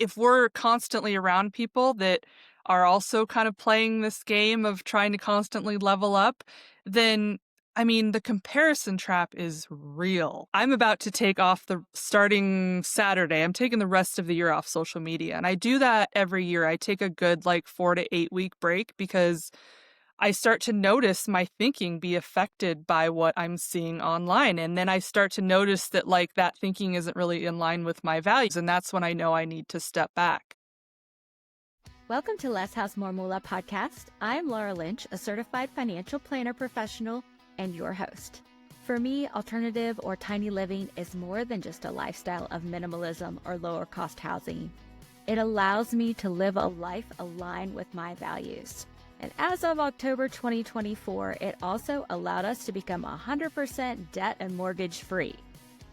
if we're constantly around people that are also kind of playing this game of trying to constantly level up, then I mean, the comparison trap is real. I'm about to take off starting Saturday. I'm taking the rest of the year off social media. And I do that every year. I take a good 4 to 8 week break because I start to notice my thinking be affected by what I'm seeing online. And then I start to notice that that thinking isn't really in line with my values. And that's when I know I need to step back. Welcome to Less House More Moola podcast. I'm Laura Lynch, a certified financial planner professional and your host. For me, alternative or tiny living is more than just a lifestyle of minimalism or lower cost housing. It allows me to live a life aligned with my values. And as of October 2024, it also allowed us to become 100% debt and mortgage free.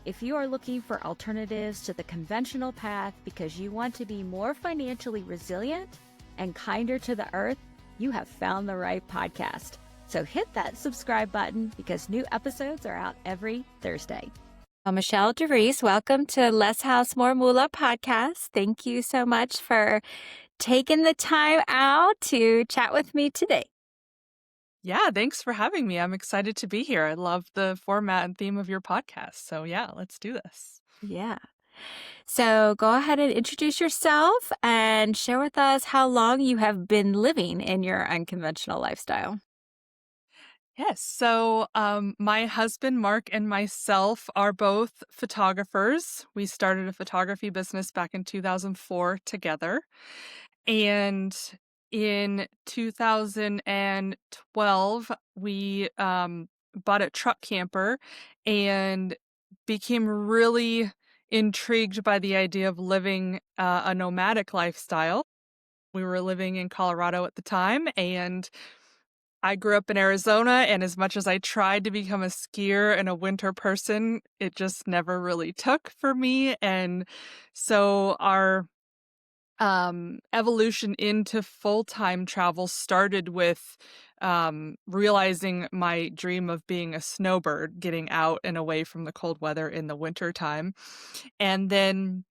If you are looking for alternatives to the conventional path because you want to be more financially resilient and kinder to the earth, you have found the right podcast. So hit that subscribe button because new episodes are out every Thursday. Well, Michele DeVries, welcome to Less House More Moola podcast. Thank you so much for taking the time out to chat with me today. Yeah, thanks for having me. I'm excited to be here. I love the format and theme of your podcast. So yeah, let's do this. Yeah. So go ahead and introduce yourself and share with us how long you have been living in your unconventional lifestyle. Yes. So my husband, Mark, and myself are both photographers. We started a photography business back in 2004 together. And in 2012, we bought a truck camper and became really intrigued by the idea of living a nomadic lifestyle. We were living in Colorado at the time, and I grew up in Arizona, and as much as I tried to become a skier and a winter person, it just never really took for me. And so our evolution into full-time travel started with realizing my dream of being a snowbird, getting out and away from the cold weather in the winter time. And then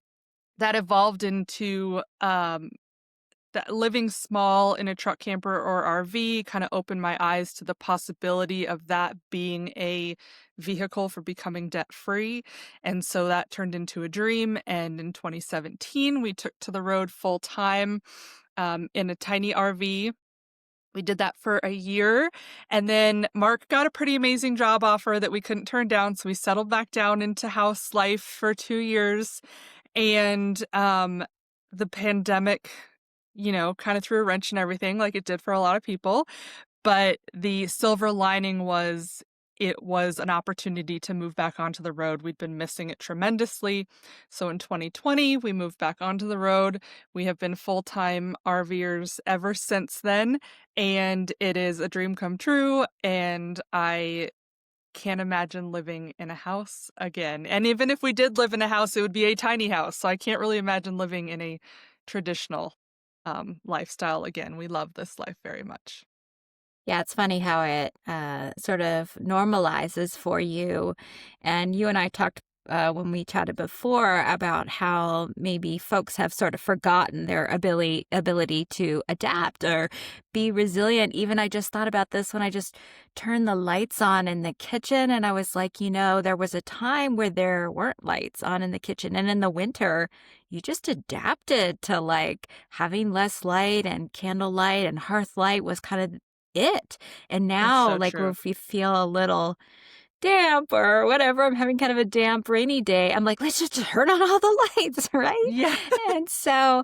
that evolved into that living small in a truck camper or RV kind of opened my eyes to the possibility of that being a vehicle for becoming debt free. And so that turned into a dream. And in 2017, we took to the road full time in a tiny RV. We did that for a year. And then Mark got a pretty amazing job offer that we couldn't turn down. So we settled back down into house life for 2 years. And the pandemic kind of threw a wrench in everything like it did for a lot of people. But the silver lining was it was an opportunity to move back onto the road. We'd been missing it tremendously. So in 2020, we moved back onto the road. We have been full-time RVers ever since then. And it is a dream come true. And I can't imagine living in a house again. And even if we did live in a house, it would be a tiny house. So I can't really imagine living in a traditional lifestyle again. We love this life very much. Yeah, it's funny how it sort of normalizes for you. And you and I talked when we chatted before about how maybe folks have sort of forgotten their ability to adapt or be resilient. Even I just thought about this when I just turned the lights on in the kitchen, and I was like, there was a time where there weren't lights on in the kitchen, and in the winter, you just adapted to having less light, and candlelight and hearth light was kind of it. And It's now, so true. if we feel a little damp or whatever, I'm having kind of a damp, rainy day, I'm like, let's just turn on all the lights, right? Yeah. And so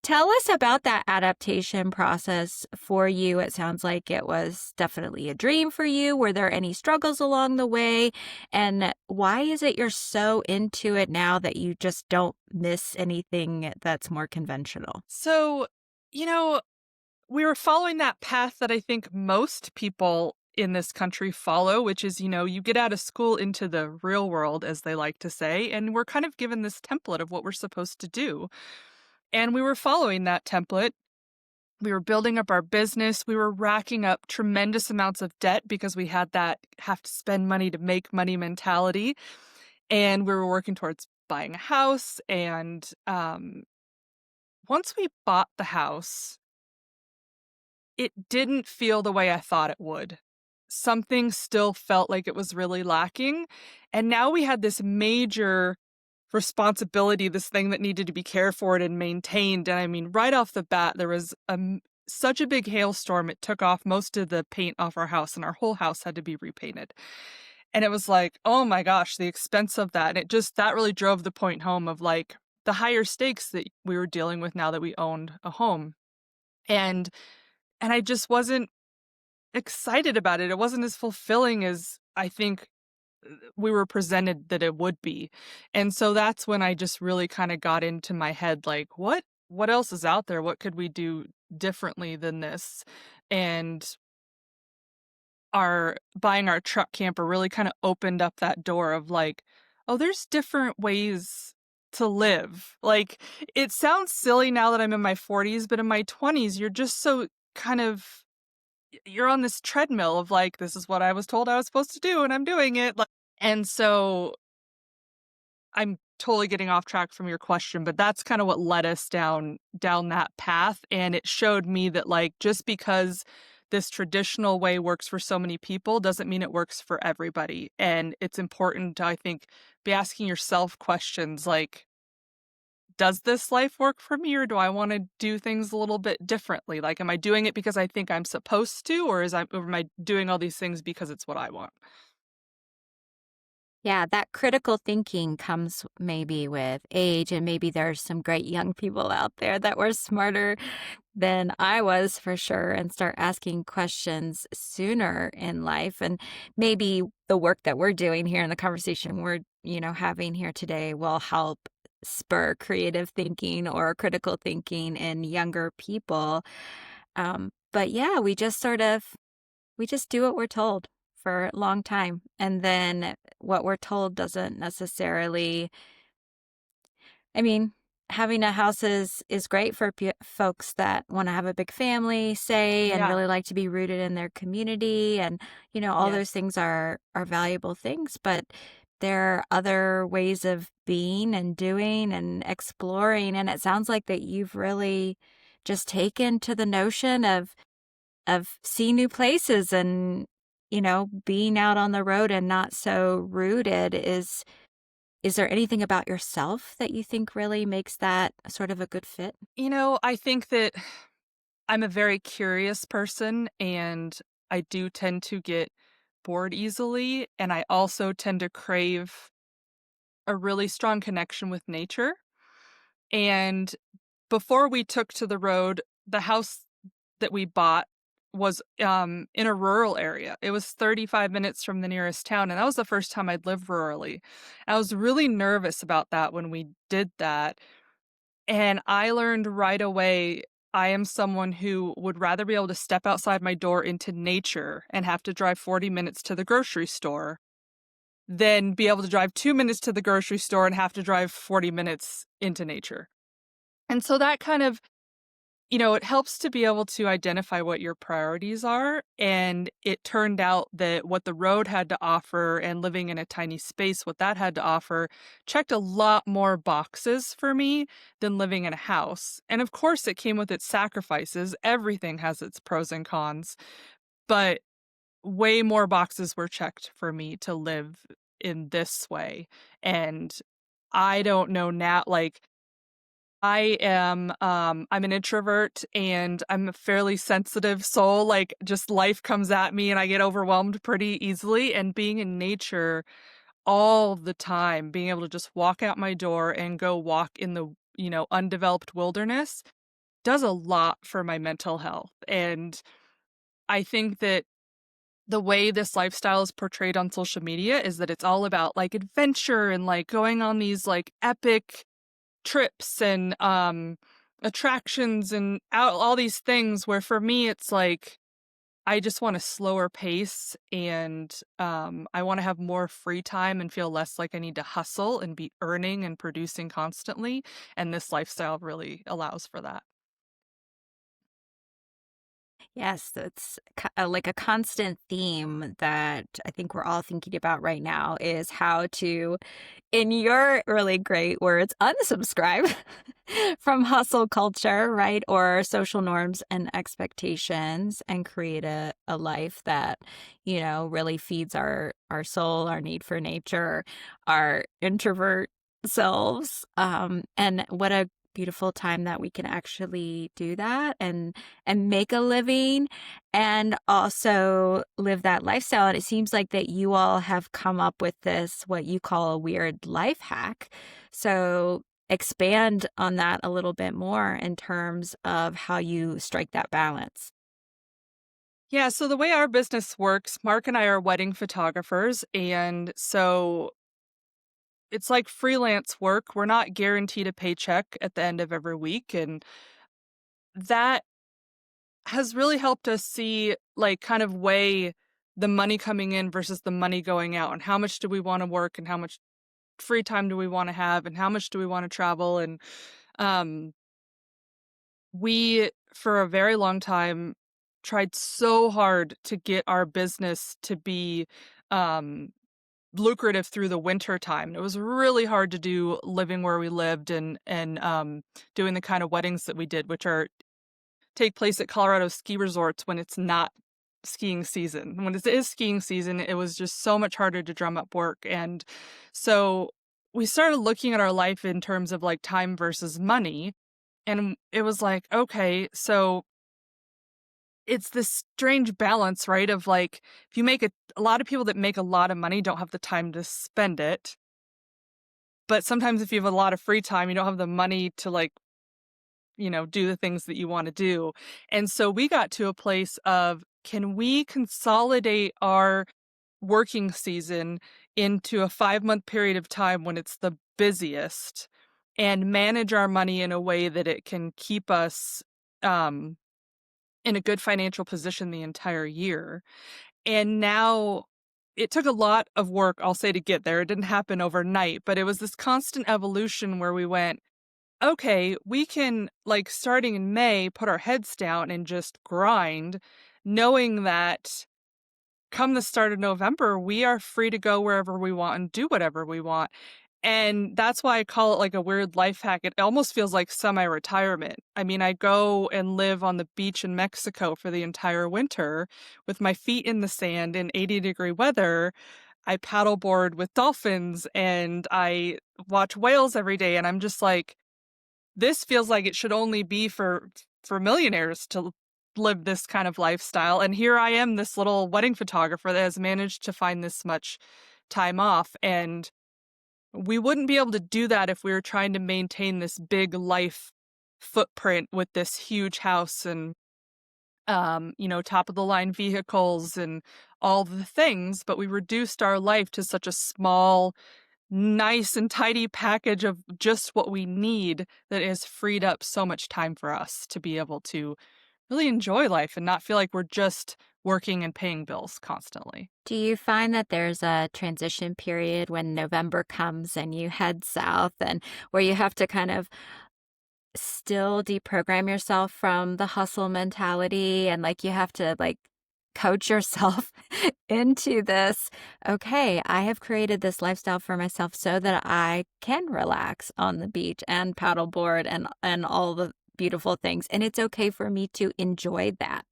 tell us about that adaptation process for you. It sounds like it was definitely a dream for you. Were there any struggles along the way? And why is it you're so into it now that you just don't miss anything that's more conventional? So, we were following that path that I think most people in this country follow, which is, you get out of school into the real world, as they like to say, and we're kind of given this template of what we're supposed to do. And we were following that template. We were building up our business. We were racking up tremendous amounts of debt because we had that have to spend money to make money mentality. And we were working towards buying a house and once we bought the house, it didn't feel the way I thought it would. Something still felt like it was really lacking, and now we had this major responsibility, this thing that needed to be cared for and maintained, and I mean, right off the bat, there was such a big hailstorm, it took off most of the paint off our house, and our whole house had to be repainted. And it was like, "Oh my gosh, the expense of that," and it just that really drove the point home of, like, the higher stakes that we were dealing with now that we owned a home. And I just wasn't excited about it. It wasn't as fulfilling as I think we were presented that it would be. And so that's when I just really kinda got into my head, like, what else is out there? What could we do differently than this? And our buying our truck camper really kinda opened up that door of like, "Oh, there's different ways to live." Like, it sounds silly now that I'm in my 40s, but in my 20s, you're just so kind of you're on this treadmill of like, "This is what I was told I was supposed to do, and I'm doing it." Like, and so I'm totally getting off track from your question, but that's kinda what led us down that path, and it showed me that, like, just because this traditional way works for so many people doesn't mean it works for everybody, and it's important to, I think, be asking yourself questions like, "Does this life work for me, or do I wanna do things a little bit differently? Like, am I doing it because I think I'm supposed to, or am I doing all these things because it's what I want?" Yeah, that critical thinking comes maybe with age, and maybe there's some great young people out there that were smarter than I was for sure and start asking questions sooner in life. And maybe the work that we're doing here and the conversation we're, having here today will help spur creative thinking or critical thinking in younger people. But yeah, we just do what we're told for a long time. And then what we're told doesn't necessarily, I mean, having a house is great for folks that want to have a big family, say, and Yeah. really like to be rooted in their community, and all those Yes. things are valuable things. But there are other ways of being and doing and exploring, and it sounds like that you've really just taken to the notion of seeing new places and being out on the road and not so rooted. Is there anything about yourself that you think really makes that sort of a good fit? I think that I'm a very curious person, and I do tend to get bored easily, and I also tend to crave a really strong connection with nature. And before we took to the road, the house that we bought was, in a rural area. It was 35 minutes from the nearest town, and that was the first time I'd lived rurally. I was really nervous about that when we did that, and I learned right away I am someone who would rather be able to step outside my door into nature and have to drive 40 minutes to the grocery store than be able to drive 2 minutes to the grocery store and have to drive 40 minutes into nature. And so that kind of it helps to be able to identify what your priorities are, and it turned out that what the road had to offer and living in a tiny space, what that had to offer, checked a lot more boxes for me than living in a house. And of course, it came with its sacrifices. Everything has its pros and cons, but way more boxes were checked for me to live in this way. And I don't know now, like, I'm an introvert and I'm a fairly sensitive soul, like, just life comes at me and I get overwhelmed pretty easily, and being in nature all the time, being able to just walk out my door and go walk in the, undeveloped wilderness does a lot for my mental health, and I think that the way this lifestyle is portrayed on social media is that it's all about, like, adventure and, like, going on these, like, epic trips and, attractions and all these things where for me, it's like, I just want a slower pace and, I wanna have more free time and feel less like I need to hustle and be earning and producing constantly, and this lifestyle really allows for that. Yes, it's like a constant theme that I think we're all thinking about right now is how to, in your really great words, unsubscribe from hustle culture, right? Or social norms and expectations and create a life that, really feeds our soul, our need for nature, our introvert selves. And what a beautiful time that we can actually do that and make a living and also live that lifestyle. And it seems like that you all have come up with this, what you call a weird life hack. So expand on that a little bit more in terms of how you strike that balance. Yeah, so the way our business works, Mark and I are wedding photographers, and so it's like freelance work. We're not guaranteed a paycheck at the end of every week, and that has really helped us see, like, kind of weigh the money coming in versus the money going out, and how much do we wanna work, and how much free time do we wanna have, and how much do we wanna travel, and, um, we, for a very long time, tried so hard to get our business to be, um, lucrative through the winter time. It was really hard to do living where we lived and doing the kind of weddings that we did, which are take place at Colorado ski resorts when it's not skiing season. When it is skiing season, it was just so much harder to drum up work, and so we started looking at our life in terms of, like, time versus money, and it was like, "Okay, so it's this strange balance, right, of, like, if you make a lot of people that make a lot of money don't have the time to spend it, but sometimes if you have a lot of free time, you don't have the money to, like, do the things that you wanna do." And so we got to a place of, can we consolidate our working season into a 5-month period of time when it's the busiest and manage our money in a way that it can keep us, um, in a good financial position the entire year. And now it took a lot of work, I'll say, to get there. It didn't happen overnight, but it was this constant evolution where we went, okay, we can, like, starting in May, put our heads down and just grind, knowing that come the start of November, we are free to go wherever we want and do whatever we want. And that's why I call it like a weird life hack. It almost feels like semi-retirement. I mean, I go and live on the beach in Mexico for the entire winter with my feet in the sand in 80-degree weather. I paddleboard with dolphins and I watch whales every day. And I'm just like, this feels like it should only be for millionaires to live this kind of lifestyle, and here I am, this little wedding photographer that has managed to find this much time off, and we wouldn't be able to do that if we were trying to maintain this big life footprint with this huge house and, top of the line vehicles and all the things, but we reduced our life to such a small, nice and tidy package of just what we need that has freed up so much time for us to be able to really enjoy life and not feel like we're just working and paying bills constantly. Do you find that there's a transition period when November comes and you head south and where you have to kind of still deprogram yourself from the hustle mentality and like you have to like coach yourself into this, okay, I have created this lifestyle for myself so that I can relax on the beach and paddleboard and all the beautiful things, and it's okay for me to enjoy that.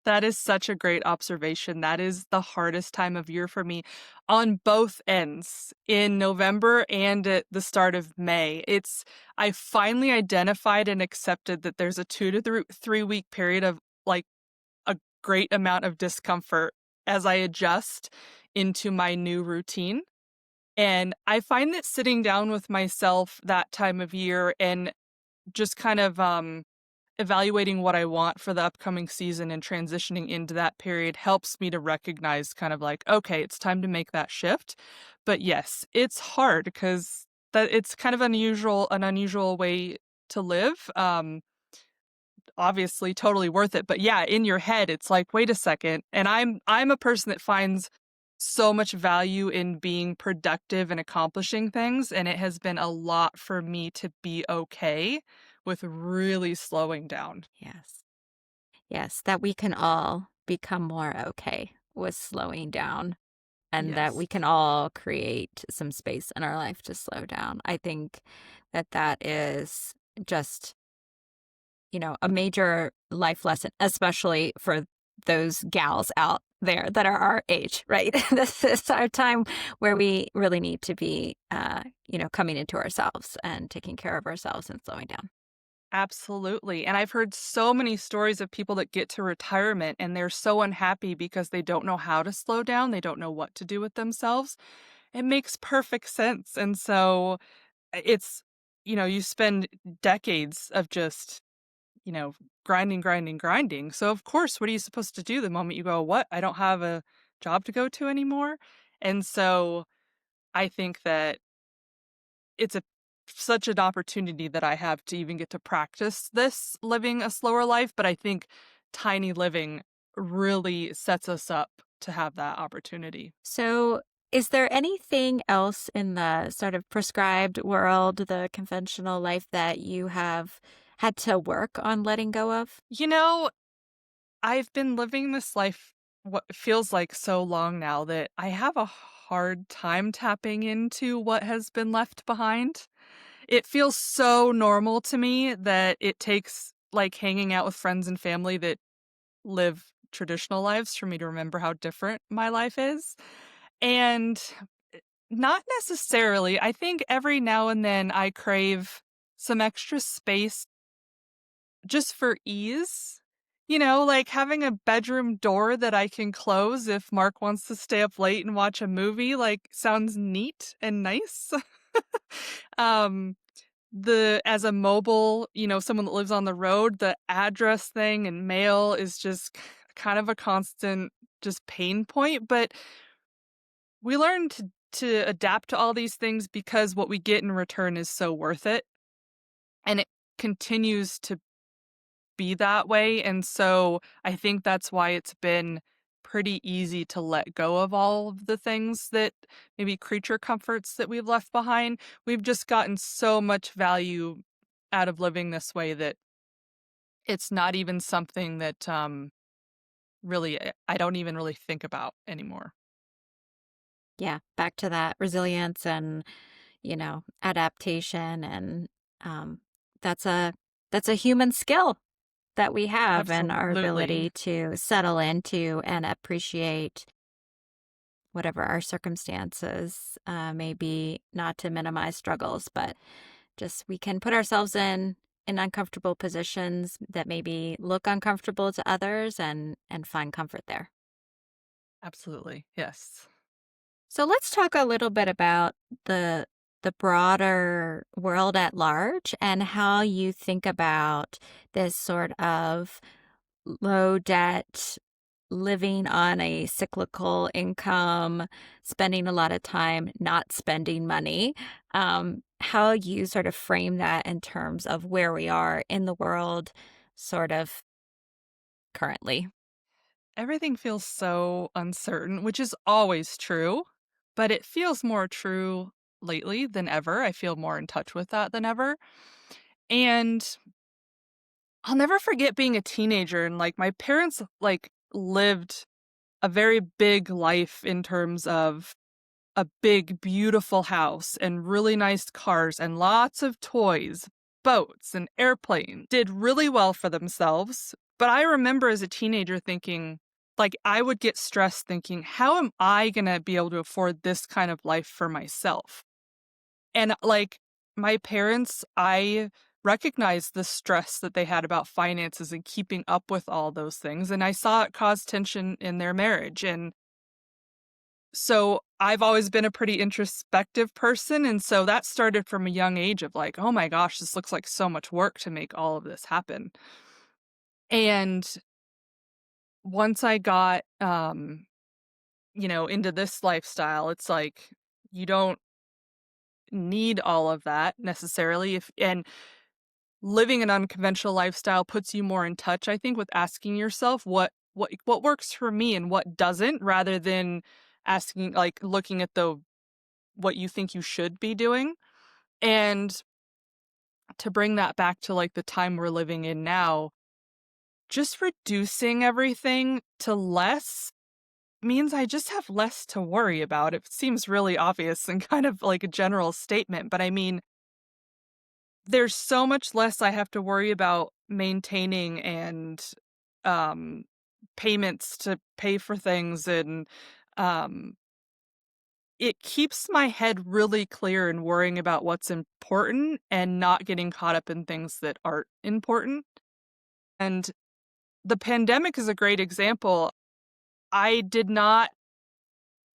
That is such a great observation. That is the hardest time of year for me on both ends, in November and at the start of May. I finally identified and accepted that there's a 2 to 3 week period of, like, a great amount of discomfort as I adjust into my new routine. And I find that sitting down with myself that time of year and just kind of evaluating what I want for the upcoming season and transitioning into that period helps me to recognize kind of like, okay, it's time to make that shift. But yes, it's hard because that it's kind of an unusual way to live. Obviously totally worth it. But yeah, in your head, it's like, wait a second. And I'm a person that finds so much value in being productive and accomplishing things. And it has been a lot for me to be okay with really slowing down. Yes. Yes, that we can all become more okay with slowing down and that Yes. we can all create some space in our life to slow down. I think that that is just, a major life lesson, especially for those gals out there that are our age, right? This is our time where we really need to be, coming into ourselves and taking care of ourselves and slowing down. Absolutely. And I've heard so many stories of people that get to retirement and they're so unhappy because they don't know how to slow down. They don't know what to do with themselves. It makes perfect sense. And so it's, you spend decades of just, you know, grinding, grinding, grinding. So, of course, what are you supposed to do the moment you go, what? I don't have a job to go to anymore. And so I think that it's such an opportunity that I have to even get to practice this living a slower life, but I think tiny living really sets us up to have that opportunity. So, is there anything else in the sort of prescribed world, the conventional life that you have had to work on letting go of? You know, I've been living this life what feels like so long now that I have a hard time tapping into what has been left behind. It feels so normal to me that it takes like hanging out with friends and family that live traditional lives for me to remember how different my life is. And not necessarily. I think every now and then I crave some extra space just for ease. Like having a bedroom door that I can close if Mark wants to stay up late and watch a movie, like sounds neat and nice. um the as a mobile, someone that lives on the road, the address thing and mail is just kind of a constant just pain point, but we learn to adapt to all these things because what we get in return is so worth it, and it continues to be that way, and so I think that's why it's been pretty easy to let go of all of the things that maybe creature comforts that we've left behind. We've just gotten so much value out of living this way that it's not even something that, really, I don't even really think about anymore. Yeah, back to that resilience and, adaptation and um that's a that's a human skill that we have and our Absolutely. ability to settle into and appreciate whatever our circumstances may be, not to minimize struggles, but just we can put ourselves in uncomfortable positions that maybe look uncomfortable to others and find comfort there. Absolutely. Yes. So let's talk a little bit about the broader world at large and how you think about this sort of low debt, living on a cyclical income, spending a lot of time not spending money, how you sort of frame that in terms of where we are in the world, sort of currently. Everything feels so uncertain, which is always true, but it feels more true lately than ever. I feel more in touch with that than ever. And I'll never forget being a teenager and like my parents like lived a very big life in terms of a big, beautiful house and really nice cars and lots of toys, boats and airplanes, did really well for themselves. But I remember as a teenager thinking, like, I would get stressed thinking, how am I going to be able to afford this kind of life for myself? And like my parents, I recognized the stress that they had about finances and keeping up with all those things. And I saw it cause tension in their marriage. And so I've always been a pretty introspective person, and so that started from a young age of like, "Oh my gosh, this looks like so much work to make all of this happen." And once I got, into this lifestyle, it's like you don't need all of that necessarily if and living an unconventional lifestyle puts you more in touch, I think, with asking yourself what works for me and what doesn't rather than asking like looking at the what you think you should be doing. And to bring that back to, like, the time we're living in now, just reducing everything to less means I just have less to worry about. It seems really obvious and kind of like a general statement, but I mean, there's so much less I have to worry about maintaining and um payments to pay for things and um it keeps my head really clear and worrying about what's important and not getting caught up in things that aren't important. And the pandemic is a great example. I did not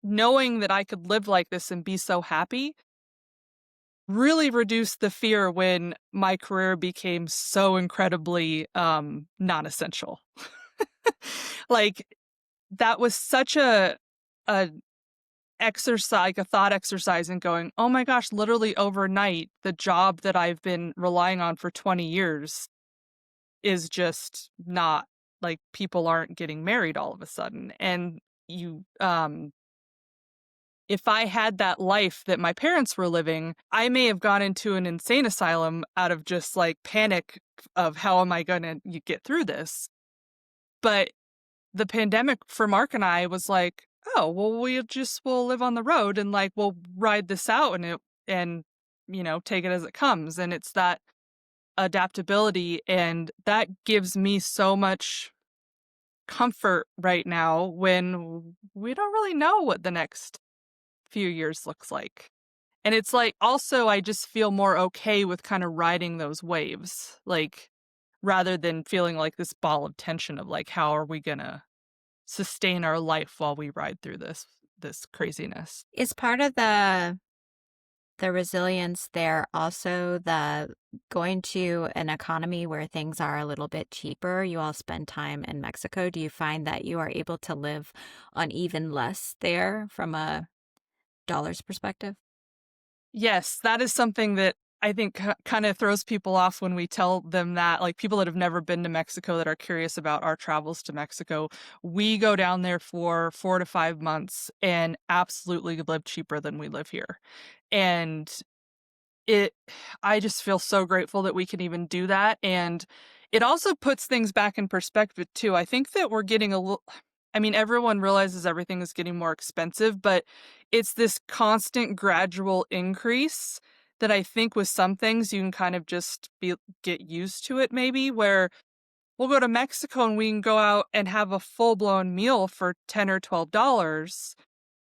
knowing that I could live like this and be so happy really reduced the fear when my career became so incredibly non-essential. Like that was such a exercise, like a thought exercise in going, "Oh my gosh, literally overnight, the job that I've been relying on for 20 years is just not like people aren't getting married all of a sudden." And you if I had that life that my parents were living, I may have gone into an insane asylum out of just like panic of how am I going to get through this. But the pandemic for Mark and I was like, oh, well, we'll live on the road and like we'll ride this out and take it as it comes. And it's that adaptability and that gives me so much comfort right now when we don't really know what the next few years looks like. And it's like also I just feel more okay with kind of riding those waves, like rather than feeling like this ball of tension of like how are we gonna sustain our life while we ride through this craziness. Is part of the resilience there also the going to an economy where things are a little bit cheaper? You all spend time in Mexico. Do you find that you are able to live on even less there from a dollars perspective? Yes, that is something that I think kind of throws people off when we tell them that, like people that have never been to Mexico that are curious about our travels to Mexico. We go down there for 4 to 5 months and absolutely live cheaper than we live here. And It I just feel so grateful that we can even do that, and it also puts things back in perspective too. I think that we're getting a little I mean, everyone realizes everything is getting more expensive, but it's this constant gradual increase that I think with some things you can kind of just get used to it maybe, where we'll go to Mexico and we can go out and have a full-blown meal for 10 or $12.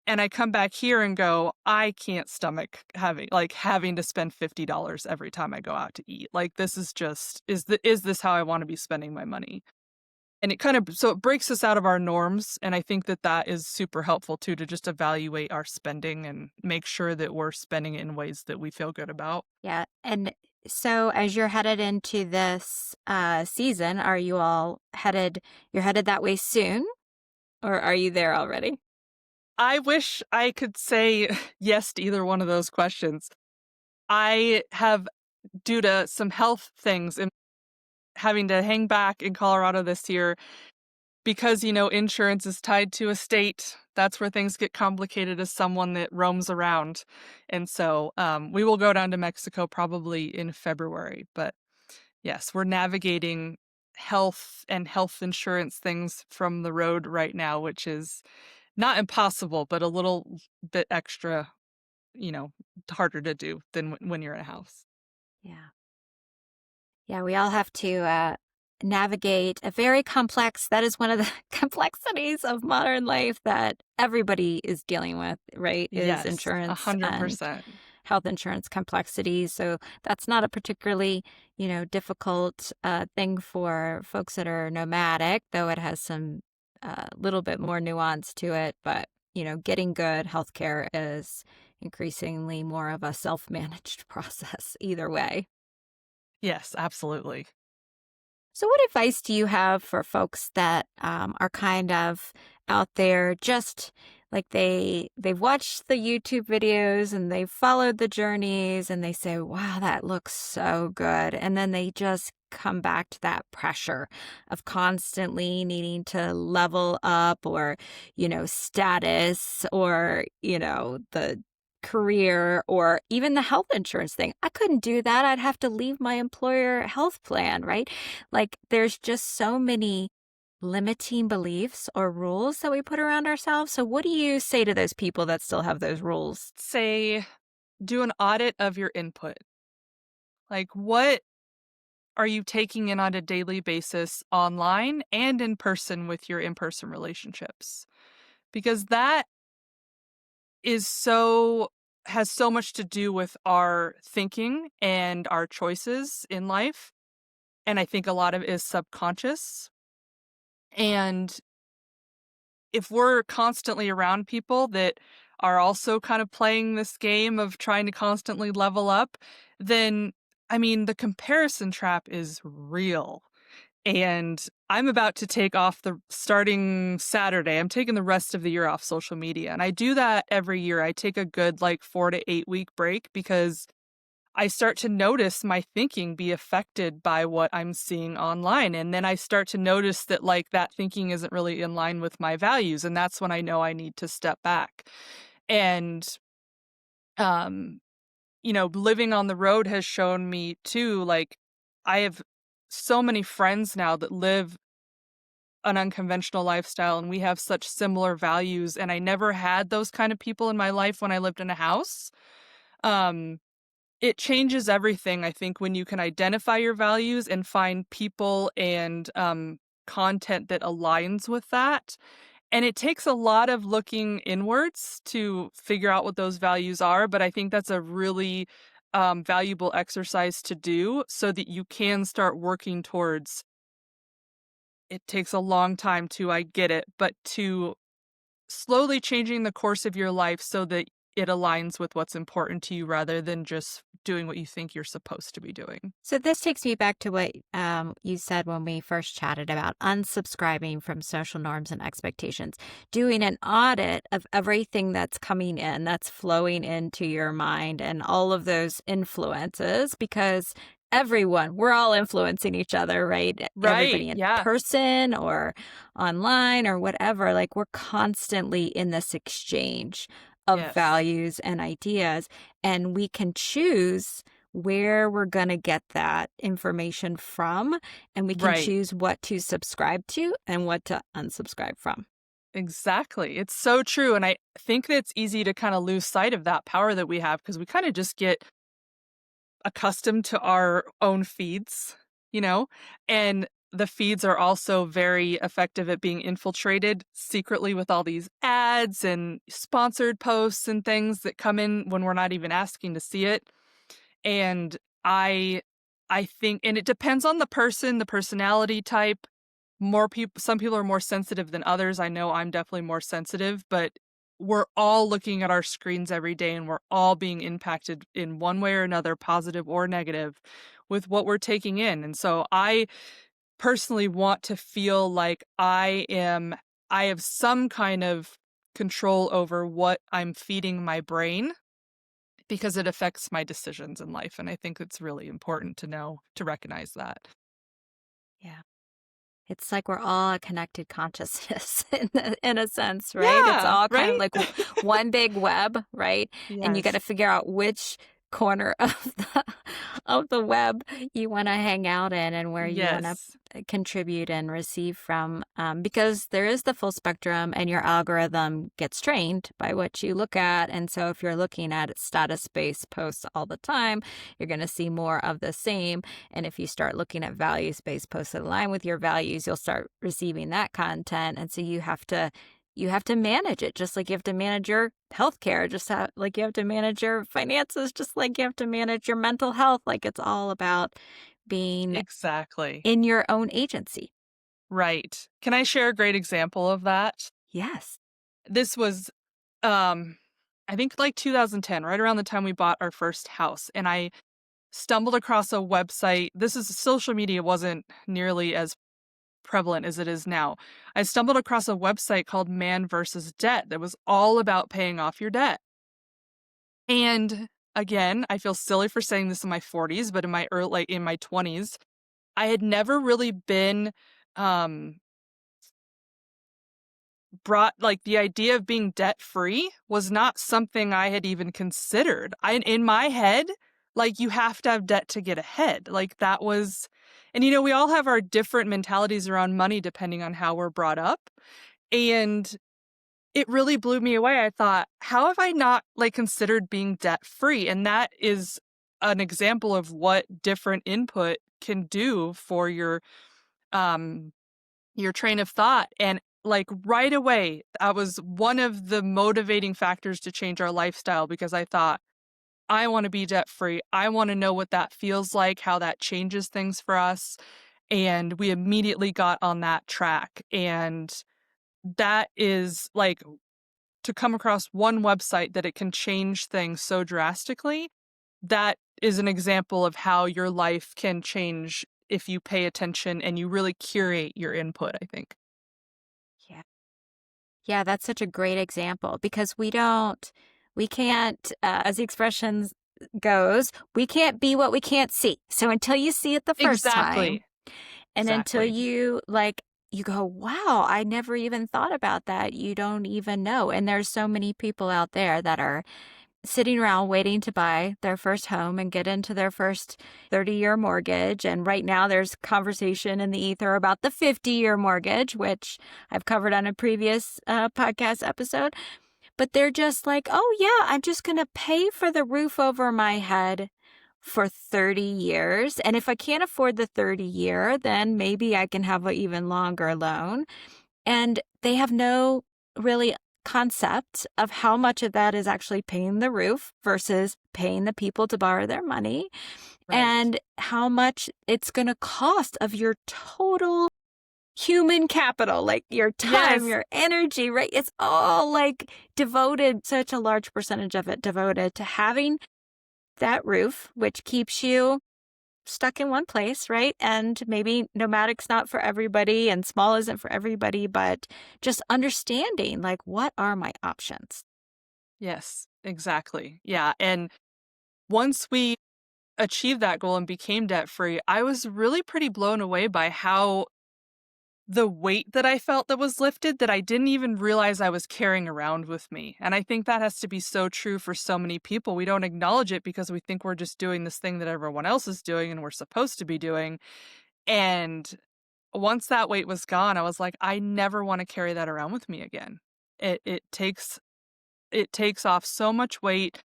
And I come back here and go, "I can't stomach having to spend $50 every time I go out to eat. Like, this is just is this how I wanna be spending my money?" And it kind of so it breaks us out of our norms, and I think that that is super helpful too, to just evaluate our spending and make sure that we're spending it in ways that we feel good about. Yeah. And so as you're headed into this season, are you all you're headed that way soon, or are you there already? I wish I could say yes to either one of those questions. I have, due to some health things and having to hang back in Colorado this year, because, insurance is tied to a state, that's where things get complicated as someone that roams around. And so, we will go down to Mexico probably in February. But yes, we're navigating health and health insurance things from the road right now, which is not impossible, but a little bit extra, you know, harder to do than when you're in a house. Yeah. Yeah, we all have to navigate a very complex, that is one of the complexities of modern life that everybody is dealing with, right? Is Yes, insurance and 100%. health insurance complexities. So that's not a particularly, difficult thing for folks that are nomadic, though it has some little bit more nuance to it. But, getting good healthcare is increasingly more of a self-managed process either way. Yes, absolutely. So, what advice do you have for folks that are kind of out there, just like they've watched the YouTube videos and they've followed the journeys, and they say, "Wow, that looks so good," and then they just come back to that pressure of constantly needing to level up, or status, or the career or even the health insurance thing. I couldn't do that. I'd have to leave my employer health plan, right? Like there's just so many limiting beliefs or rules that we put around ourselves. So what do you say to those people that still have those rules? Say, do an audit of your input. Like, what are you taking in on a daily basis online and in person with your in-person relationships? Because that is so has so much to do with our thinking and our choices in life, and I think a lot of it is subconscious. And if we're constantly around people that are also kind of playing this game of trying to constantly level up, then, I mean, the comparison trap is real. And I'm about to take off starting Saturday. I'm taking the rest of the year off social media. And I do that every year. I take a good like 4 to 8 week break because I start to notice my thinking be affected by what I'm seeing online. And then I start to notice that like that thinking isn't really in line with my values. And that's when I know I need to step back. And, um, living on the road has shown me too, like, I have so many friends now that live an unconventional lifestyle and we have such similar values. And I never had those kind of people in my life when I lived in a house. Um, It changes everything, I think, when you can identify your values and find people and, content that aligns with that, and it takes a lot of looking inwards to figure out what those values are, but I think that's a really, valuable exercise to do so that you can start working towards it takes a long time to I get it, but to slowly changing the course of your life so that it aligns with what's important to you rather than just doing what you think you're supposed to be doing. So this takes me back to what you said when we first chatted about unsubscribing from social norms and expectations, doing an audit of everything that's coming in, that's flowing into your mind and all of those influences, because we're all influencing each other, right? Right, Everybody in yeah. person or online or whatever, like we're constantly in this exchange of Yes. values and ideas, and we can choose where we're going to get that information from, and we can Right. choose what to subscribe to and what to unsubscribe from. Exactly. It's so true, and I think that it's easy to kinda lose sight of that power that we have because we kinda just get accustomed to our own feeds, you know? And the feeds are also very effective at being infiltrated secretly with all these ads and sponsored posts and things that come in when we're not even asking to see it. And I I think and it depends on the person, the personality type. More people some people are more sensitive than others. I know I'm definitely more sensitive, but we're all looking at our screens every day and we're all being impacted in one way or another, positive or negative, with what we're taking in. And so I personally want to feel like I have some kind of control over what I'm feeding my brain because it affects my decisions in life. And I think it's really important to know to recognize that. Yeah. It's like we're all a connected consciousness in a sense, right? It's Yeah, all kind of right? like one big web, right? And you got to Yes. figure out which corner of the web you want to hang out in and where you want to Yes. contribute and receive from, because there is the full spectrum and your algorithm gets trained by what you look at. And so if you're looking at status-based posts all the time, you're going to see more of the same. And if you start looking at values-based posts that align with your values, you'll start receiving that content. And so you have to manage it, just like you have to manage your healthcare, like you have to manage your finances, just like you have to manage your mental health. Like it's all about being Exactly. in your own agency. Right. Can I share a great example of that? Yes. This was, um, I think like 2010, right around the time we bought our first house, and I stumbled across a website. Social media wasn't nearly as prevalent as it is now. I stumbled across a website called Man versus Debt that was all about paying off your debt. And again, I feel silly for saying this in my 40s, but in my 20s, I had never really been um brought like the idea of being debt free was not something I had even considered. In my head, like you have to have debt to get ahead. Like that was, and we all have our different mentalities around money depending on how we're brought up. And it really blew me away. I thought, how have I not like considered being debt free? And that is an example of what different input can do for your train of thought. And like right away, that was one of the motivating factors to change our lifestyle because I thought, I want to be debt free. I want to know what that feels like, how that changes things for us. And we immediately got on that track. And that is like to come across one website that it can change things so drastically. That is an example of how your life can change if you pay attention and you really curate your input, I think. Yeah. Yeah, that's such a great example because we can't, as the expressions goes, we can't be what we can't see. So until you see it the first time, Exactly. and until Exactly. you go, wow, I never even thought about that. You don't even know. And there's so many people out there that are sitting around waiting to buy their first home and get into their first 30-year mortgage. And right now there's conversation in the ether about the 50-year mortgage, which I've covered on a previous podcast episode. But they're just like, oh, yeah, I'm just going to pay for the roof over my head for 30 years. And if I can't afford the 30-year, then maybe I can have an even longer loan. And they have no really concept of how much of that is actually paying the roof versus paying the people to borrow their money Right. and how much it's going to cost of your total human capital, like your time, Yes. your energy, right? It's all like devoted, such a large percentage of it devoted to having that roof, which keeps you stuck in one place, right? And maybe nomadic's not for everybody and small isn't for everybody, but just understanding like, what are my options? Yes, exactly. Yeah. And once we achieved that goal and became debt free, I was really pretty blown away by how the weight that I felt that was lifted that I didn't even realize I was carrying around with me. And I think that has to be so true for so many people. We don't acknowledge it because we think we're just doing this thing that everyone else is doing and we're supposed to be doing. And once that weight was gone, I was like, I never want to carry that around with me again. It takes off so much weight.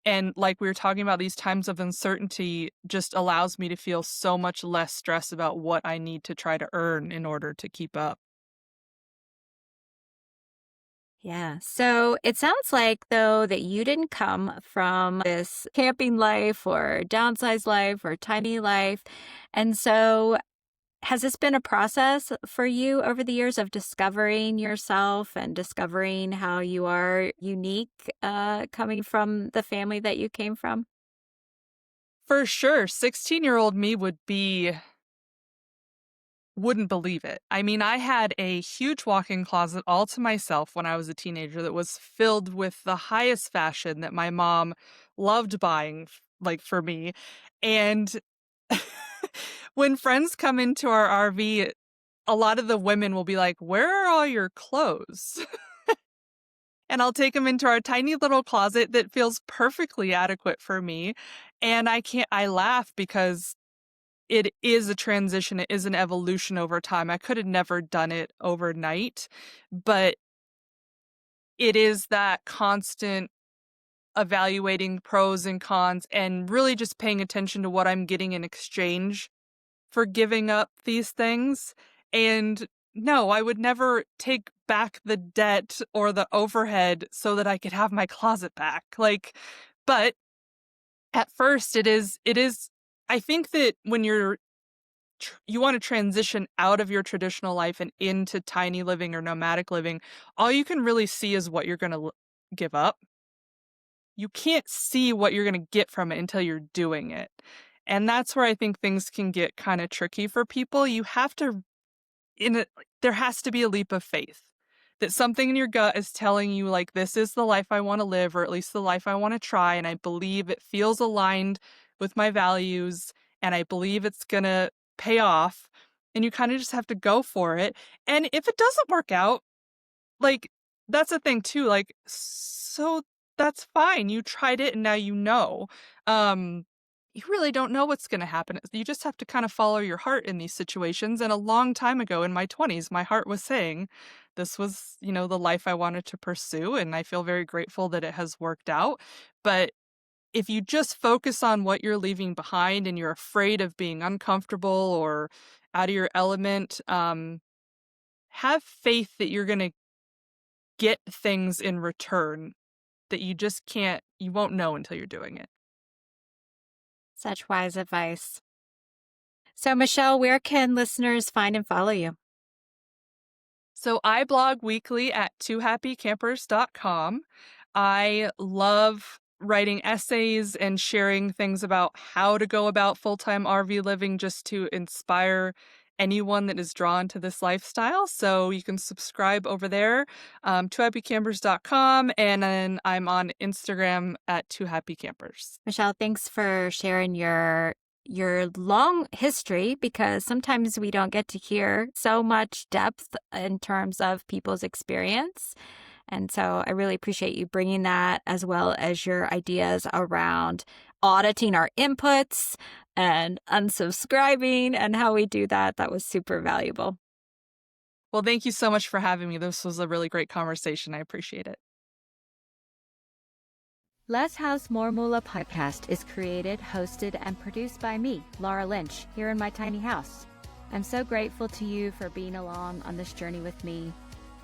And like we were talking about, these times of uncertainty just allows me to feel so much less stress about what I need to try to earn in order to keep up. Yeah. So it sounds like, though, that you didn't come from this camping life or downsized life or tiny life. And so has this been a process for you over the years of discovering yourself and discovering how you are unique coming from the family that you came from? For sure, 16-year-old me wouldn't believe it. I mean, I had a huge walk-in closet all to myself when I was a teenager that was filled with the highest fashion that my mom loved buying, like, for me, and when friends come into our RV, a lot of the women will be like, "Where are all your clothes?" And I'll take them into our tiny little closet that feels perfectly adequate for me, and I laugh because it is a transition, it is an evolution over time. I could have never done it overnight, but it is that constant evaluating pros and cons and really just paying attention to what I'm getting in exchange for giving up these things. And no, I would never take back the debt or the overhead so that I could have my closet back. Like, but at first it is I think that when you want to transition out of your traditional life and into tiny living or nomadic living, all you can really see is what you're going to give up. You can't see what you're going to get from it until you're doing it. And that's where I think things can get kind of tricky for people. You have to there has to be a leap of faith that something in your gut is telling you like this is the life I want to live or at least the life I want to try and I believe it feels aligned with my values and I believe it's going to pay off and you kind of just have to go for it. And if it doesn't work out, like, that's the thing too, like, so that's fine, you tried it and now you know. Um, you really don't know what's gonna happen, you just have to kinda follow your heart in these situations, and a long time ago in my 20s, my heart was saying this was, the life I wanted to pursue, and I feel very grateful that it has worked out, but if you just focus on what you're leaving behind and you're afraid of being uncomfortable or out of your element, have faith that you're gonna get things in return that you won't know until you're doing it. Such wise advice. So, Michelle, where can listeners find and follow you? So I blog weekly at twohappycampers.com. I love writing essays and sharing things about how to go about full-time RV living just to inspire anyone that is drawn to this lifestyle. So you can subscribe over there, twohappycampers.com, and then I'm on Instagram at twohappycampers. Michelle, thanks for sharing your long history, because sometimes we don't get to hear so much depth in terms of people's experience. And so I really appreciate you bringing that, as well as your ideas around auditing our inputs and unsubscribing and how we do that. That was super valuable. Well, thank you so much for having me. This was a really great conversation. I appreciate it. Less House More Moola podcast is created, hosted, and produced by me, Laura Lynch, here in my tiny house. I'm so grateful to you for being along on this journey with me.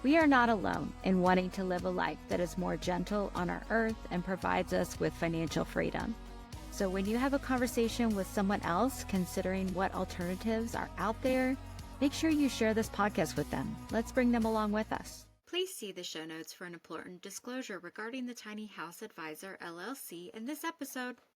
We are not alone in wanting to live a life that is more gentle on our earth and provides us with financial freedom. So when you have a conversation with someone else considering what alternatives are out there, make sure you share this podcast with them. Let's bring them along with us. Please see the show notes for an important disclosure regarding the Tiny House Advisor LLC in this episode.